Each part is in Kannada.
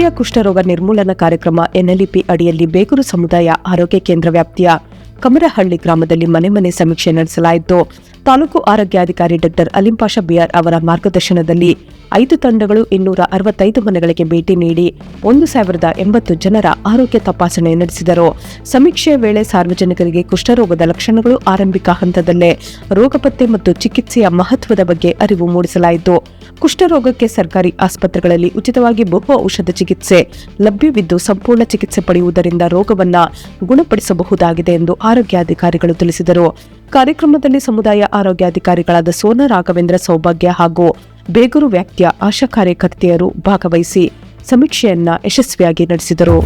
ರಾಷ್ಟ್ರೀಯ ಕುಷ್ಠರೋಗ ನಿರ್ಮೂಲನಾ ಕಾರ್ಯಕ್ರಮ ಎನ್ಎಲ್ಇಪಿ ಅಡಿಯಲ್ಲಿ ಬೇಗೂರು ಸಮುದಾಯ ಆರೋಗ್ಯ ಕೇಂದ್ರ ವ್ಯಾಪ್ತಿಯ ಕಮರಹಳ್ಳಿ ಗ್ರಾಮದಲ್ಲಿ ಮನೆ ಮನೆ ಸಮೀಕ್ಷೆ ನಡೆಸಲಾಯಿತು. ತಾಲೂಕು ಆರೋಗ್ಯಾಧಿಕಾರಿ ಡಾ ಅಲಿಂಪಾಷಾ ಬಿಆರ್ ಅವರ ಮಾರ್ಗದರ್ಶನದಲ್ಲಿ 5 ತಂಡಗಳು 265 ಮನೆಗಳಿಗೆ ಭೇಟಿ ನೀಡಿ 1080 ಜನರ ಆರೋಗ್ಯ ತಪಾಸಣೆ ನಡೆಸಿದರು. ಸಮೀಕ್ಷೆಯ ವೇಳೆ ಸಾರ್ವಜನಿಕರಿಗೆ ಕುಷ್ಠರೋಗದ ಲಕ್ಷಣಗಳು, ಆರಂಭಿಕ ಹಂತದಲ್ಲೇ ರೋಗ ಪತ್ತೆ ಮತ್ತು ಚಿಕಿತ್ಸೆಯ ಮಹತ್ವದ ಬಗ್ಗೆ ಅರಿವು ಮೂಡಿಸಲಾಯಿತು. ಕುಷ್ಠರೋಗಕ್ಕೆ ಸರ್ಕಾರಿ ಆಸ್ಪತ್ರೆಗಳಲ್ಲಿ ಉಚಿತವಾಗಿ ಬಹು ಔಷಧ ಚಿಕಿತ್ಸೆ ಲಭ್ಯವಿದ್ದು ಸಂಪೂರ್ಣ ಚಿಕಿತ್ಸೆ ಪಡೆಯುವುದರಿಂದ ರೋಗವನ್ನು ಗುಣಪಡಿಸಬಹುದಾಗಿದೆ ಎಂದು ಆರೋಗ್ಯಾಧಿಕಾರಿಗಳು ತಿಳಿಸಿದರು. ಕಾರ್ಯಕ್ರಮದಲ್ಲಿ ಸಮುದಾಯ ಆರೋಗ್ಯಾಧಿಕಾರಿಗಳಾದ ಸೋನಾ ರಾಘವೇಂದ್ರ, ಸೌಭಾಗ್ಯ ಹಾಗೂ ಬೇಗೂರು ವ್ಯಾಪ್ತಿಯ ಆಶಾ ಕಾರ್ಯಕರ್ತೆಯರು ಭಾಗವಹಿಸಿ ಸಮೀಕ್ಷೆಯನ್ನ ಯಶಸ್ವಿಯಾಗಿ ನಡೆಸಿದರು.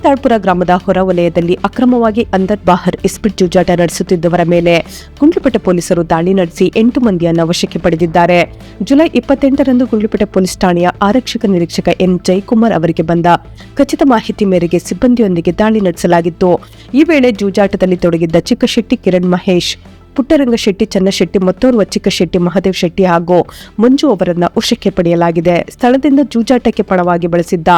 ತಾಳ್ಪುರ ಗ್ರಾಮದ ಹೊರವಲಯದಲ್ಲಿ ಅಕ್ರಮವಾಗಿ ಅಂದರ್ ಬಾಹರ್ ಇಸ್ಪಿಟ್ ಜೂಜಾಟ ನಡೆಸುತ್ತಿದ್ದವರ ಮೇಲೆ ಗುಂಡ್ಲುಪೇಟೆ ಪೊಲೀಸರು ದಾಳಿ ನಡೆಸಿ 8 ಮಂದಿಯನ್ನು ವಶಕ್ಕೆ ಪಡೆದಿದ್ದಾರೆ. ಜುಲೈ 28ರಂದು ಗುಂಡ್ಲುಪೇಟೆ ಪೊಲೀಸ್ ಠಾಣೆಯ ಆರಕ್ಷಕ ನಿರೀಕ್ಷಕ ಎನ್ ಜಯಕುಮಾರ್ ಅವರಿಗೆ ಬಂದ ಖಚಿತ ಮಾಹಿತಿ ಮೇರೆಗೆ ಸಿಬ್ಬಂದಿಯೊಂದಿಗೆ ದಾಳಿ ನಡೆಸಲಾಗಿತ್ತು. ಈ ವೇಳೆ ಜೂಜಾಟದಲ್ಲಿ ತೊಡಗಿದ್ದ ಚಿಕ್ಕಶೆಟ್ಟಿ ಕಿರಣ್ ಮಹೇಶ್, ಪುಟ್ಟರಂಗ ಶೆಟ್ಟಿ, ಚನ್ನಶೆಟ್ಟಿ, ಮತ್ತೋರ್ವ ಚಿಕ್ಕಶೆಟ್ಟಿ ಮಹದೇವ್ ಶೆಟ್ಟಿ ಹಾಗೂ ಮಂಜು ಅವರನ್ನು ವಶಕ್ಕೆ ಪಡೆಯಲಾಗಿದೆ. ಸ್ಥಳದಿಂದ ಜೂಜಾಟಕ್ಕೆ ಪಣವಾಗಿ ಬಳಸಿದ್ದ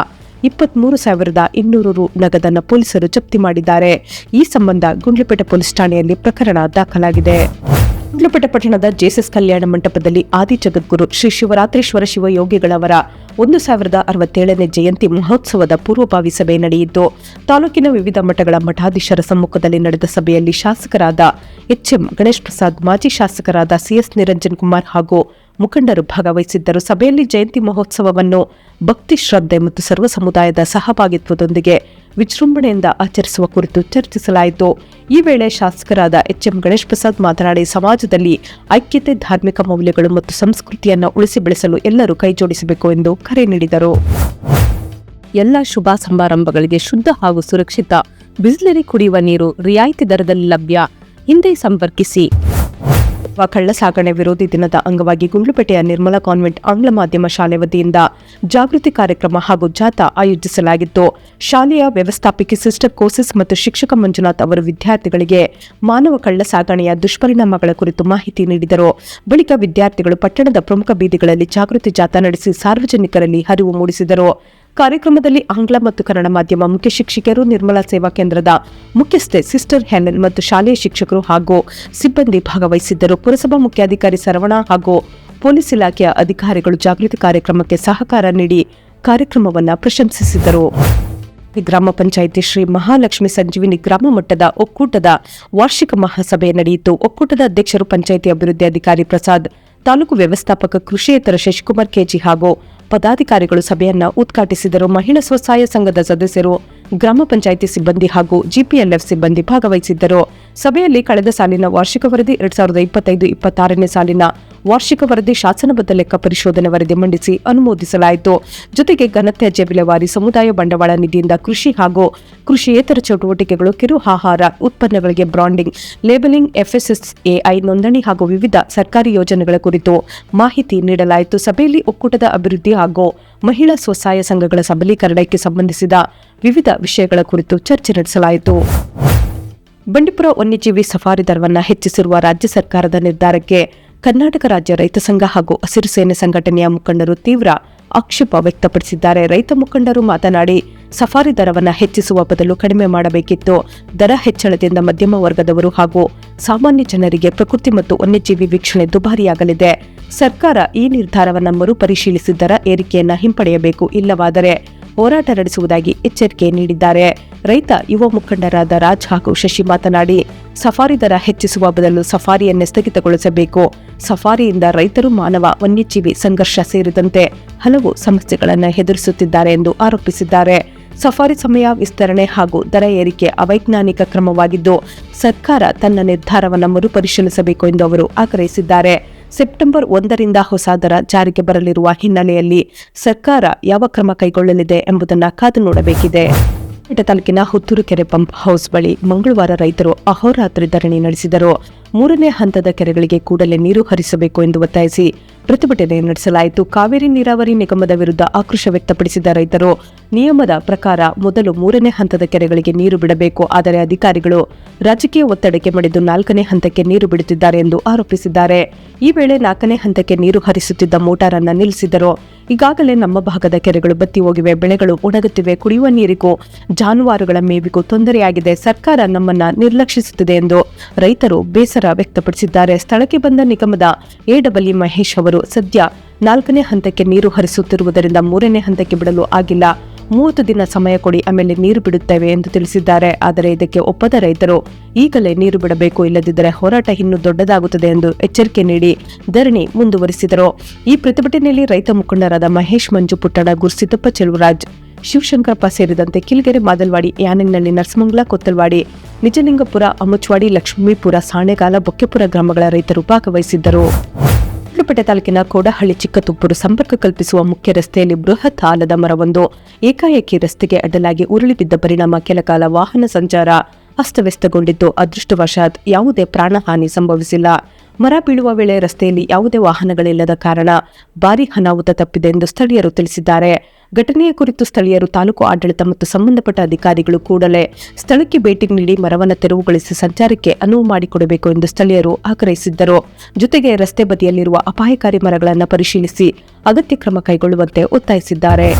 23,200 ರು ನಗದನ್ನು ಪೊಲೀಸರು ಜಪ್ತಿ ಮಾಡಿದ್ದಾರೆ. ಈ ಸಂಬಂಧ ಗುಂಡ್ಲುಪೇಟೆ ಪೊಲೀಸ್ ಠಾಣೆಯಲ್ಲಿ ಪ್ರಕರಣ ದಾಖಲಾಗಿದೆ. ಗುಂಡ್ಲುಪೇಟೆ ಪಟ್ಟಣದ ಜೇಸಸ್ ಕಲ್ಯಾಣ ಮಂಟಪದಲ್ಲಿ ಆದಿ ಜಗದ್ಗುರು ಶ್ರೀ ಶಿವರಾತ್ರೀಶ್ವರ ಶಿವಯೋಗಿಗಳವರ 1067ನೇ ಜಯಂತಿ ಮಹೋತ್ಸವದ ಪೂರ್ವಭಾವಿ ಸಭೆ ನಡೆಯಿತು. ತಾಲೂಕಿನ ವಿವಿಧ ಮಠಗಳ ಮಠಾಧೀಶರ ಸಮ್ಮುಖದಲ್ಲಿ ನಡೆದ ಸಭೆಯಲ್ಲಿ ಶಾಸಕರಾದ ಎಚ್ಎಂ ಗಣೇಶ್ ಪ್ರಸಾದ್, ಮಾಜಿ ಶಾಸಕರಾದ ಸಿಎಸ್ ನಿರಂಜನ್ ಕುಮಾರ್ ಹಾಗೂ ಮುಖಂಡರು ಭಾಗವಹಿಸಿದ್ದರು. ಸಭೆಯಲ್ಲಿ ಜಯಂತಿ ಮಹೋತ್ಸವವನ್ನು ಭಕ್ತಿ, ಶ್ರದ್ಧೆ ಮತ್ತು ಸರ್ವ ಸಮುದಾಯದ ಸಹಭಾಗಿತ್ವದೊಂದಿಗೆ ವಿಜೃಂಭಣೆಯಿಂದ ಆಚರಿಸುವ ಕುರಿತು ಚರ್ಚಿಸಲಾಯಿತು. ಈ ವೇಳೆ ಶಾಸಕರಾದ ಎಚ್ಎಂ ಗಣೇಶ್ ಪ್ರಸಾದ್ ಮಾತನಾಡಿ, ಸಮಾಜದಲ್ಲಿ ಐಕ್ಯತೆ, ಧಾರ್ಮಿಕ ಮೌಲ್ಯಗಳು ಮತ್ತು ಸಂಸ್ಕೃತಿಯನ್ನು ಉಳಿಸಿ ಬೆಳೆಸಲು ಎಲ್ಲರೂ ಕೈಜೋಡಿಸಬೇಕು ಎಂದು ಕರೆ ನೀಡಿದರು. ಎಲ್ಲ ಶುಭ ಸಮಾರಂಭಗಳಿಗೆ ಶುದ್ಧ ಹಾಗೂ ಸುರಕ್ಷಿತ ಬಿಸ್ಲೆರಿ ಕುಡಿಯುವ ನೀರು ರಿಯಾಯಿತಿ ದರದಲ್ಲಿ ಲಭ್ಯ. ಹಿಂದೆ ಸಂಪರ್ಕಿಸಿ. ಕಳ್ಳ ಸಾಗಣೆ ವಿರೋಧಿ ದಿನದ ಅಂಗವಾಗಿ ಗುಂಡ್ಲುಪೇಟೆಯ ನಿರ್ಮಲಾ ಕಾನ್ವೆಂಟ್ ಆಂಗ್ಲ ಮಾಧ್ಯಮ ಶಾಲೆ ವತಿಯಿಂದ ಜಾಗೃತಿ ಕಾರ್ಯಕ್ರಮ ಹಾಗೂ ಜಾಥಾ ಆಯೋಜಿಸಲಾಗಿತ್ತು. ಶಾಲೆಯ ವ್ಯವಸ್ಥಾಪಕಿ ಸಿಸ್ಟರ್ ಕೋಸಿಸ್ ಮತ್ತು ಶಿಕ್ಷಕ ಮಂಜುನಾಥ್ ಅವರು ವಿದ್ಯಾರ್ಥಿಗಳಿಗೆ ಮಾನವ ಕಳ್ಳ ಸಾಗಣೆಯ ದುಷ್ಪರಿಣಾಮಗಳ ಕುರಿತು ಮಾಹಿತಿ ನೀಡಿದರು. ಬಳಿಕ ವಿದ್ಯಾರ್ಥಿಗಳು ಪಟ್ಟಣದ ಪ್ರಮುಖ ಬೀದಿಗಳಲ್ಲಿ ಜಾಗೃತಿ ಜಾಥಾ ನಡೆಸಿ ಸಾರ್ವಜನಿಕರಲ್ಲಿ ಅರಿವು ಮೂಡಿಸಿದರು. ಕಾರ್ಯಕ್ರಮದಲ್ಲಿ ಆಂಗ್ಲ ಮತ್ತು ಕನ್ನಡ ಮಾಧ್ಯಮ ಮುಖ್ಯ ಶಿಕ್ಷಕಿಯರು, ನಿರ್ಮಲಾ ಸೇವಾ ಕೇಂದ್ರದ ಮುಖ್ಯಸ್ಥೆ ಸಿಸ್ಟರ್ ಹೆಲೆನ್ ಮತ್ತು ಶಾಲೆಯ ಶಿಕ್ಷಕರು ಹಾಗೂ ಸಿಬ್ಬಂದಿ ಭಾಗವಹಿಸಿದ್ದರು. ಪುರಸಭಾ ಮುಖ್ಯಾಧಿಕಾರಿ ಸರವಣ ಹಾಗೂ ಪೊಲೀಸ್ ಇಲಾಖೆಯ ಅಧಿಕಾರಿಗಳು ಜಾಗೃತಿ ಕಾರ್ಯಕ್ರಮಕ್ಕೆ ಸಹಕಾರ ನೀಡಿ ಕಾರ್ಯಕ್ರಮವನ್ನು ಪ್ರಶಂಸಿಸಿದರು. ಗ್ರಾಮ ಪಂಚಾಯಿತಿ ಶ್ರೀ ಮಹಾಲಕ್ಷ್ಮಿ ಸಂಜೀವಿನಿ ಗ್ರಾಮ ಮಟ್ಟದ ಒಕ್ಕೂಟದ ವಾರ್ಷಿಕ ಮಹಾಸಭೆ ನಡೆಯಿತು. ಒಕ್ಕೂಟದ ಅಧ್ಯಕ್ಷರು ಪಂಚಾಯಿತಿ ಅಭಿವೃದ್ಧಿ ಅಧಿಕಾರಿ ಪ್ರಸಾದ್, ತಾಲೂಕು ವ್ಯವಸ್ಥಾಪಕ ಕೃಷಿಯೇತರ ಶಶಿಕುಮಾರ್ ಕೆಜಿ ಹಾಗೂ ಪದಾಧಿಕಾರಿಗಳು ಸಭೆಯನ್ನು ಉದ್ಘಾಟಿಸಿದರು. ಮಹಿಳಾ ಸ್ವಸಹಾಯ ಸಂಘದ ಸದಸ್ಯರು, ಗ್ರಾಮ ಪಂಚಾಯಿತಿ ಸಿಬ್ಬಂದಿ ಹಾಗೂ ಜಿಪಿಎಲ್ಎಫ್ ಸಿಬ್ಬಂದಿ ಭಾಗವಹಿಸಿದ್ದರು. ಸಭೆಯಲ್ಲಿ ಕಳೆದ ಸಾಲಿನ ವಾರ್ಷಿಕ ವರದಿ, 2025-26ನೇ ಸಾಲಿನ ವಾರ್ಷಿಕ ವರದಿ, ಶಾಸನಬದ್ಧ ಲೆಕ್ಕ ಪರಿಶೋಧನೆ ವರದಿ ಮಂಡಿಸಿ ಅನುಮೋದಿಸಲಾಯಿತು. ಜೊತೆಗೆ ಘನತ್ಯಾಜ್ಯ ವಿಲೇವಾರಿ, ಸಮುದಾಯ ಬಂಡವಾಳ ನಿಧಿಯಿಂದ ಕೃಷಿ ಹಾಗೂ ಕೃಷಿಯೇತರ ಚಟುವಟಿಕೆಗಳು, ಕಿರು ಆಹಾರ ಉತ್ಪನ್ನಗಳಿಗೆ ಬ್ರಾಂಡಿಂಗ್, ಲೇಬಲಿಂಗ್, FSSAI ನೋಂದಣಿ ಹಾಗೂ ವಿವಿಧ ಸರ್ಕಾರಿ ಯೋಜನೆಗಳ ಕುರಿತು ಮಾಹಿತಿ ನೀಡಲಾಯಿತು. ಸಭೆಯಲ್ಲಿ ಒಕ್ಕೂಟದ ಅಭಿವೃದ್ಧಿ ಹಾಗೂ ಮಹಿಳಾ ಸ್ವಸಹಾಯ ಸಂಘಗಳ ಸಬಲೀಕರಣಕ್ಕೆ ಸಂಬಂಧಿಸಿದ ವಿವಿಧ ವಿಷಯಗಳ ಕುರಿತು ಚರ್ಚೆ ನಡೆಸಲಾಯಿತು. ಬಂಡೀಪುರ ವನ್ಯಜೀವಿ ಸಫಾರಿ ದರವನ್ನು ಹೆಚ್ಚಿಸಿರುವ ರಾಜ್ಯ ಸರ್ಕಾರದ ನಿರ್ಧಾರಕ್ಕೆ ಕರ್ನಾಟಕ ರಾಜ್ಯ ರೈತ ಸಂಘ ಹಾಗೂ ಹಸಿರು ಸೇನೆ ಸಂಘಟನೆಯ ಮುಖಂಡರು ತೀವ್ರ ಆಕ್ಷೇಪ ವ್ಯಕ್ತಪಡಿಸಿದ್ದಾರೆ. ರೈತ ಮುಖಂಡರು ಮಾತನಾಡಿ, ಸಫಾರಿ ದರವನ್ನು ಹೆಚ್ಚಿಸುವ ಬದಲು ಕಡಿಮೆ ಮಾಡಬೇಕಿತ್ತು. ದರ ಹೆಚ್ಚಳದಿಂದ ಮಧ್ಯಮ ವರ್ಗದವರು ಹಾಗೂ ಸಾಮಾನ್ಯ ಜನರಿಗೆ ಪ್ರಕೃತಿ ಮತ್ತು ವನ್ಯಜೀವಿ ವೀಕ್ಷಣೆ ದುಬಾರಿಯಾಗಲಿದೆ. ಸರ್ಕಾರ ಈ ನಿರ್ಧಾರವನ್ನು ಮರುಪರಿಶೀಲಿಸಿ ದರ ಏರಿಕೆಯನ್ನು ಹಿಂಪಡೆಯಬೇಕು, ಇಲ್ಲವಾದರೆ ಹೋರಾಟ ನಡೆಸುವುದಾಗಿ ಎಚ್ಚರಿಕೆ ನೀಡಿದ್ದಾರೆ. ರೈತ ಯುವ ಮುಖಂಡರಾದ ರಾಜ್ ಹಾಗೂ ಶಶಿ ಮಾತನಾಡಿ, ಸಫಾರಿ ದರ ಹೆಚ್ಚಿಸುವ ಬದಲು ಸಫಾರಿಯನ್ನೇ ಸ್ಥಗಿತಗೊಳಿಸಬೇಕು. ಸಫಾರಿಯಿಂದ ರೈತರು, ಮಾನವ ವನ್ಯಜೀವಿ ಸಂಘರ್ಷ ಸೇರಿದಂತೆ ಹಲವು ಸಮಸ್ಯೆಗಳನ್ನು ಎದುರಿಸುತ್ತಿದ್ದಾರೆ ಎಂದು ಆರೋಪಿಸಿದ್ದಾರೆ. ಸಫಾರಿ ಸಮಯ ವಿಸ್ತರಣೆ ಹಾಗೂ ದರ ಏರಿಕೆ ಅವೈಜ್ಞಾನಿಕ ಕ್ರಮವಾಗಿದ್ದು ಸರ್ಕಾರ ತನ್ನ ನಿರ್ಧಾರವನ್ನು ಮರುಪರಿಶೀಲಿಸಬೇಕು ಎಂದು ಅವರು ಆಗ್ರಹಿಸಿದ್ದಾರೆ. ಸೆಪ್ಟೆಂಬರ್ 1ರಿಂದ ಹೊಸ ದರ ಜಾರಿಗೆ ಬರಲಿರುವ ಹಿನ್ನೆಲೆಯಲ್ಲಿ ಸರ್ಕಾರ ಯಾವ ಕ್ರಮ ಕೈಗೊಳ್ಳಲಿದೆ ಎಂಬುದನ್ನು ಕಾದು ನೋಡಬೇಕಿದೆ. ತಾಲೂಕಿನ ಹುತ್ತೂರು ಕೆರೆ ಪಂಪ್ ಹೌಸ್ ಬಳಿ ಮಂಗಳವಾರ ರೈತರು ಅಹೋರಾತ್ರಿ ಧರಣಿ ನಡೆಸಿದರು. 3ನೇ ಹಂತದ ಕೆರೆಗಳಿಗೆ ಕೂಡಲೇ ನೀರು ಹರಿಸಬೇಕು ಎಂದು ಒತ್ತಾಯಿಸಿ ಪ್ರತಿಭಟನೆ ನಡೆಸಲಾಯಿತು. ಕಾವೇರಿ ನೀರಾವರಿ ನಿಗಮದ ವಿರುದ್ಧ ಆಕ್ರೋಶ ವ್ಯಕ್ತಪಡಿಸಿದ ರೈತರು, ನಿಯಮದ ಪ್ರಕಾರ ಮೊದಲು 3ನೇ ಹಂತದ ಕೆರೆಗಳಿಗೆ ನೀರು ಬಿಡಬೇಕು, ಆದರೆ ಅಧಿಕಾರಿಗಳು ರಾಜಕೀಯ ಒತ್ತಡಕ್ಕೆ ಮಣಿದು 4ನೇ ಹಂತಕ್ಕೆ ನೀರು ಬಿಡುತ್ತಿದ್ದಾರೆ ಎಂದು ಆರೋಪಿಸಿದ್ದಾರೆ. ಈ ವೇಳೆ 4ನೇ ಹಂತಕ್ಕೆ ನೀರು ಹರಿಸುತ್ತಿದ್ದ ಮೋಟಾರ್ ಅನ್ನು ನಿಲ್ಲಿಸಿದರು. ಈಗಾಗಲೇ ನಮ್ಮ ಭಾಗದ ಕೆರೆಗಳು ಬತ್ತಿ ಹೋಗಿವೆ, ಬೆಳೆಗಳು ಒಣಗುತ್ತಿವೆ, ಕುಡಿಯುವ ನೀರಿಗೂ ಜಾನುವಾರುಗಳ ಮೇವಿಗೂ ತೊಂದರೆಯಾಗಿದೆ. ಸರ್ಕಾರ ನಮ್ಮನ್ನ ನಿರ್ಲಕ್ಷಿಸುತ್ತಿದೆ ಎಂದು ರೈತರು ಬೇಸರ ವ್ಯಕ್ತಪಡಿಸಿದ್ದಾರೆ. ಸ್ಥಳಕ್ಕೆ ಬಂದ ನಿಗಮದ ಎಡಬ್ಲ್ಯೂ ಮಹೇಶ್ ಅವರು ಸದ್ಯ 4ನೇ ಹಂತಕ್ಕೆ ನೀರು ಹರಿಸುತ್ತಿರುವುದರಿಂದ 3ನೇ ಹಂತಕ್ಕೆ ಬಿಡಲು ಆಗಿಲ್ಲ. 30 ದಿನ ಸಮಯ ಕೊಡಿ, ಆಮೇಲೆ ನೀರು ಬಿಡುತ್ತೇವೆ ಎಂದು ತಿಳಿಸಿದ್ದಾರೆ. ಆದರೆ ಇದಕ್ಕೆ ಒಪ್ಪದ ರೈತರು ಈಗಲೇ ನೀರು ಬಿಡಬೇಕು, ಇಲ್ಲದಿದ್ದರೆ ಹೋರಾಟ ಇನ್ನೂ ದೊಡ್ಡದಾಗುತ್ತದೆ ಎಂದು ಎಚ್ಚರಿಕೆ ನೀಡಿ ಧರಣಿ ಮುಂದುವರಿಸಿದರು. ಈ ಪ್ರತಿಭಟನೆಯಲ್ಲಿ ರೈತ ಮುಖಂಡರಾದ ಮಹೇಶ್, ಮಂಜು, ಪುಟ್ಟಣ, ಗುರುಸಿದ್ದಪ್ಪ, ಚೆಲುವರಾಜ್, ಶಿವಶಂಕರಪ್ಪ ಸೇರಿದಂತೆ ಕಿಲ್ಗೆರೆ, ಮಾದಲ್ವಾಡಿ, ಯಾನಂಗ್ನಳ್ಳಿ, ನರಸಮಂಗಲ, ಕೊತ್ತಲ್ವಾಡಿ, ನಿಜಲಿಂಗಪುರ, ಅಮುಚ್ವಾಡಿ, ಲಕ್ಷ್ಮೀಪುರ, ಸಾಣೆಗಾಲ, ಬೊಕ್ಕೆಪುರ ಗ್ರಾಮಗಳ ರೈತರು ಭಾಗವಹಿಸಿದ್ದರು. ಗುಂಡ್ಲುಪೇಟೆ ತಾಲೂಕಿನ ಕೋಡಹಳ್ಳಿ ಚಿಕ್ಕತುಪ್ಪೂರು ಸಂಪರ್ಕ ಕಲ್ಪಿಸುವ ಮುಖ್ಯ ರಸ್ತೆಯಲ್ಲಿ ಬೃಹತ್ ಆಲದ ಮರವೊಂದು ಏಕಾಏಕಿ ರಸ್ತೆಗೆ ಅಡ್ಡಲಾಗಿ ಉರುಳಿ ಬಿದ್ದ ಪರಿಣಾಮ ಕೆಲಕಾಲ ವಾಹನ ಸಂಚಾರ ಅಸ್ತವ್ಯಸ್ತಗೊಂಡಿದ್ದು, ಅದೃಷ್ಟವಶಾತ್ ಯಾವುದೇ ಪ್ರಾಣಹಾನಿ ಸಂಭವಿಸಿಲ್ಲ. ಮರ ಬೀಳುವ ವೇಳೆ ರಸ್ತೆಯಲ್ಲಿ ಯಾವುದೇ ವಾಹನಗಳಿಲ್ಲದ ಕಾರಣ ಭಾರೀ ಅನಾಹುತ ತಪ್ಪಿದೆ ಎಂದು ಸ್ಥಳೀಯರು ತಿಳಿಸಿದ್ದಾರೆ. ಘಟನೆಯ ಕುರಿತು ಸ್ಥಳೀಯರು, ತಾಲೂಕು ಆಡಳಿತ ಮತ್ತು ಸಂಬಂಧಪಟ್ಟ ಅಧಿಕಾರಿಗಳು ಕೂಡಲೇ ಸ್ಥಳಕ್ಕೆ ಭೇಟಿ ನೀಡಿ ಮರವನ್ನು ತೆರವುಗೊಳಿಸಿ ಸಂಚಾರಕ್ಕೆ ಅನುವು ಮಾಡಿಕೊಡಬೇಕು ಎಂದು ಸ್ಥಳೀಯರು ಆಗ್ರಹಿಸಿದ್ದರು. ಜೊತೆಗೆ ರಸ್ತೆ ಬದಿಯಲ್ಲಿರುವ ಅಪಾಯಕಾರಿ ಮರಗಳನ್ನು ಪರಿಶೀಲಿಸಿ ಅಗತ್ಯ ಕ್ರಮ ಕೈಗೊಳ್ಳುವಂತೆ ಒತ್ತಾಯಿಸಿದ್ದಾರೆ.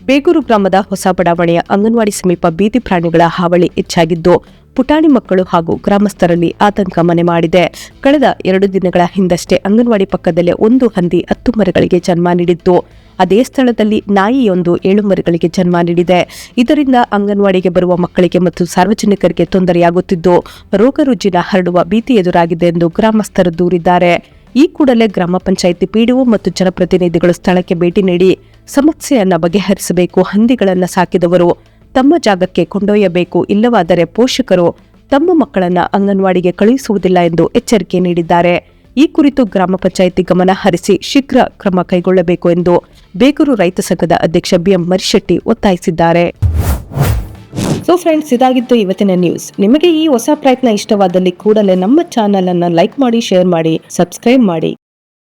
ಬೇಗೂರು ಗ್ರಾಮದ ಹೊಸ ಬಡಾವಣೆಯ ಅಂಗನವಾಡಿ ಸಮೀಪ ಬೀದಿ ಪ್ರಾಣಿಗಳ ಹಾವಳಿ ಹೆಚ್ಚಾಗಿದ್ದು, ಪುಟಾಣಿ ಮಕ್ಕಳು ಹಾಗೂ ಗ್ರಾಮಸ್ಥರಲ್ಲಿ ಆತಂಕ ಮನೆ ಮಾಡಿದೆ. ಕಳೆದ 2 ದಿನಗಳ ಹಿಂದಷ್ಟೇ ಅಂಗನವಾಡಿ ಪಕ್ಕದಲ್ಲೇ ಒಂದು ಹಂದಿ 10 ಮರಿಗಳಿಗೆ ಜನ್ಮ ನೀಡಿತ್ತು. ಅದೇ ಸ್ಥಳದಲ್ಲಿ ನಾಯಿಯೊಂದು 7 ಮರಿಗಳಿಗೆ ಜನ್ಮ ನೀಡಿದೆ. ಇದರಿಂದ ಅಂಗನವಾಡಿಗೆ ಬರುವ ಮಕ್ಕಳಿಗೆ ಮತ್ತು ಸಾರ್ವಜನಿಕರಿಗೆ ತೊಂದರೆಯಾಗುತ್ತಿದ್ದು, ರೋಗ ರುಜಿನ ಹರಡುವ ಭೀತಿ ಎದುರಾಗಿದೆ ಎಂದು ಗ್ರಾಮಸ್ಥರು ದೂರಿದ್ದಾರೆ. ಈ ಕೂಡಲೇ ಗ್ರಾಮ ಪಂಚಾಯಿತಿ ಪಿಡಿಒ ಮತ್ತು ಜನಪ್ರತಿನಿಧಿಗಳು ಸ್ಥಳಕ್ಕೆ ಭೇಟಿ ನೀಡಿ ಸಮಸ್ಯೆಯನ್ನ ಬಗೆಹರಿಸಬೇಕು. ಹಂದಿಗಳನ್ನು ಸಾಕಿದವರು ತಮ್ಮ ಜಾಗಕ್ಕೆ ಕೊಂಡೊಯ್ಯಬೇಕು, ಇಲ್ಲವಾದರೆ ಪೋಷಕರು ತಮ್ಮ ಮಕ್ಕಳನ್ನ ಅಂಗನವಾಡಿಗೆ ಕಳುಹಿಸುವುದಿಲ್ಲ ಎಂದು ಎಚ್ಚರಿಕೆ ನೀಡಿದ್ದಾರೆ. ಈ ಕುರಿತು ಗ್ರಾಮ ಪಂಚಾಯಿತಿ ಗಮನ ಹರಿಸಿ ಶೀಘ್ರ ಕ್ರಮ ಕೈಗೊಳ್ಳಬೇಕು ಎಂದು ಬೇಗೂರು ರೈತ ಸಂಘದ ಅಧ್ಯಕ್ಷ ಬಿಎಂ ಮರಿಶೆಟ್ಟಿ ಒತ್ತಾಯಿಸಿದ್ದಾರೆ. ಸೊ ಫ್ರೆಂಡ್ಸ್, ಇದಾಗಿತ್ತು ಇವತ್ತಿನ ನ್ಯೂಸ್. ನಿಮಗೆ ಈ ಹೊಸ ಪ್ರಯತ್ನ ಇಷ್ಟವಾದಲ್ಲಿ ಕೂಡಲೇ ನಮ್ಮ ಚಾನೆಲ್ ಅನ್ನು ಲೈಕ್ ಮಾಡಿ, ಶೇರ್ ಮಾಡಿ, ಸಬ್ಸ್ಕ್ರೈಬ್ ಮಾಡಿ.